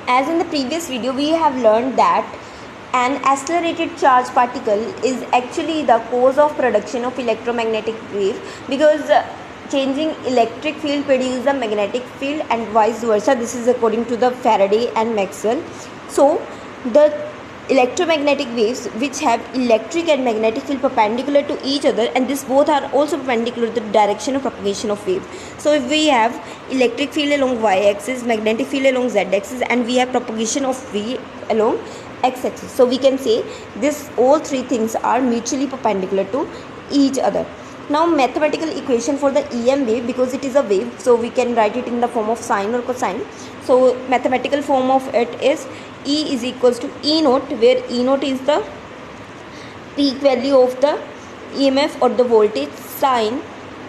As in the previous video, we have learned that an accelerated charge particle is actually the cause of production of electromagnetic wave, because changing electric field produces a magnetic field and vice versa. This is according to the Faraday and Maxwell. So the electromagnetic waves which have electric and magnetic field perpendicular to each other, and this both are also perpendicular to the direction of propagation of wave. So if we have electric field along y-axis, magnetic field along z-axis, and we have propagation of wave along x-axis, so we can say this all three things are mutually perpendicular to each other. Now mathematical equation for the EM wave, because it is a wave, so we can write it in the form of sine or cosine. So mathematical form of it is E is equals to E naught, where E naught is the peak value of the EMF or the voltage, sine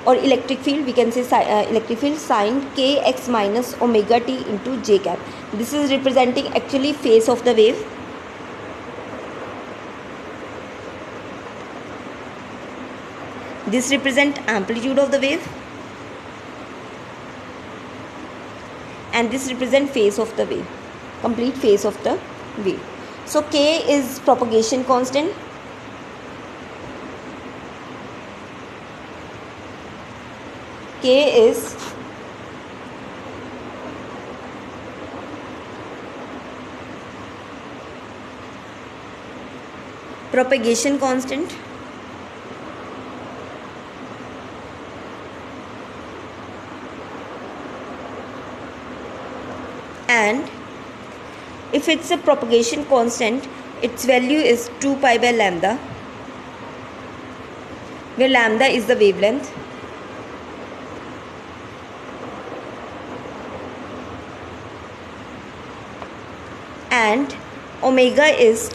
or electric field, we can say electric field sine kx minus omega t into j cap. This is representing actually phase of the wave. This represent amplitude of the wave, and this represent phase of the wave, complete phase of the wave. So k is propagation constant, k is propagation constant, and if it's a propagation constant, its value is 2 pi by lambda, where lambda is the wavelength, and omega is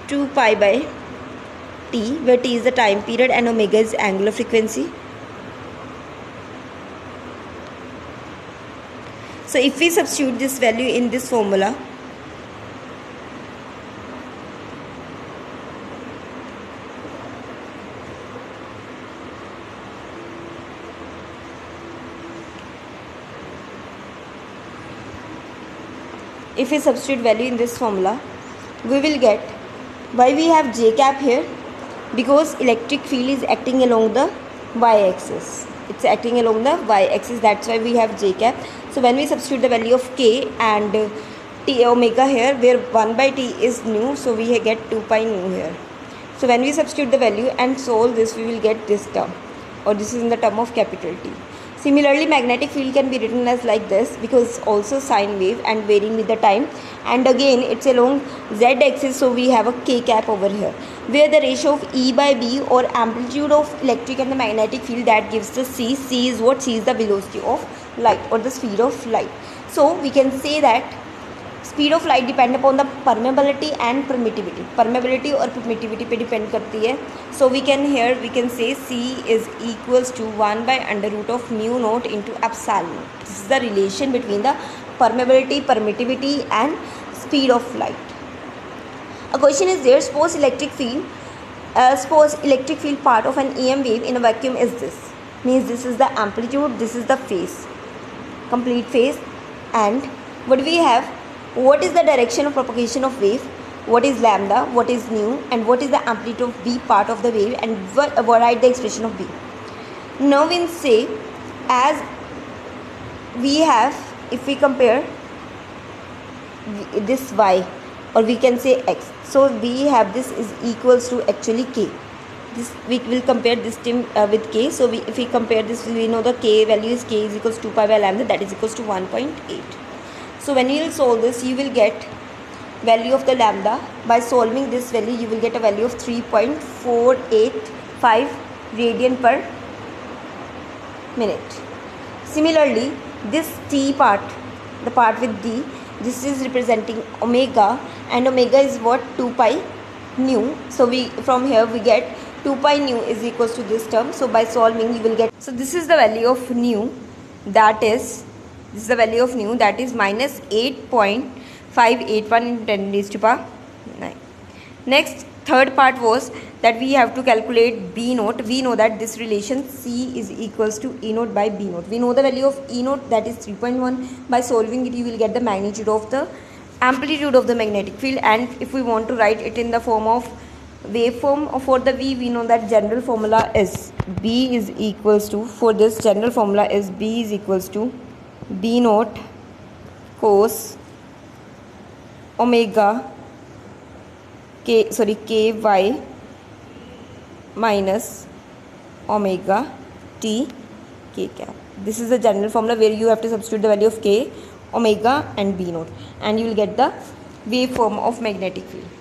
2 pi by t, where t is the time period and omega is angular frequency. So if we substitute this value in this formula, if we substitute value in this formula, we will get, why we have j cap here, because electric field is acting along the y-axis. It's acting along the y-axis, that's why we have j cap. So when we substitute the value of k and t omega here, where 1 by t is nu, so we get 2 pi nu here. So when we substitute the value and solve this, we will get this term, or this is in the term of capital T. Similarly, magnetic field can be written as like this, because also sine wave and varying with the time, and again it's along z-axis, so we have a k cap over here, where the ratio of E by B, or amplitude of electric and the magnetic field, that gives the C. C is what? C is the velocity of light or the speed of light. So we can say that speed of light depend upon the permeability and permittivity. Permeability और permittivity पे depend करती है. So we can say C is equals to 1 by under root of mu naught into epsilon naught. This is the relation between the permeability, permittivity and speed of light. A question is there, suppose electric field part of an EM wave in a vacuum is this. Means this is the amplitude, this is the phase, complete phase, and what we have, what is the direction of propagation of wave, what is lambda, what is nu, and what is the amplitude of B part of the wave, and write the expression of B. Now we say, as we have, if we compare this y, or we can say x, so we have this is equals to actually k. This we will compare this term with k. So if we compare this, we know the k value is k is equals to 2 pi by lambda, that is equals to 1.8. So when you will solve this, you will get value of the lambda. By solving this value, you will get a value of 3.485 radian per minute. Similarly, this t part, the part with d, this is representing omega, and omega is what? 2 pi nu. So from here we get 2 pi nu is equals to this term. So by solving, you will get, so this is the value of nu, that is, this is the value of nu, that is minus 8.581 into 10 raised to power 9. Next, third part was that we have to calculate B naught. We know that this relation C is equals to E naught by B naught. We know the value of E naught, that is 3.1. By solving it, you will get the magnitude of the amplitude of the magnetic field. And if we want to write it in the form of waveform for the V, we know that general formula is B is equals to, for this general formula is B is equals to B naught cos omega ky minus omega t k cap. This is the general formula where you have to substitute the value of k, omega and B naught, and you will get the waveform of magnetic field.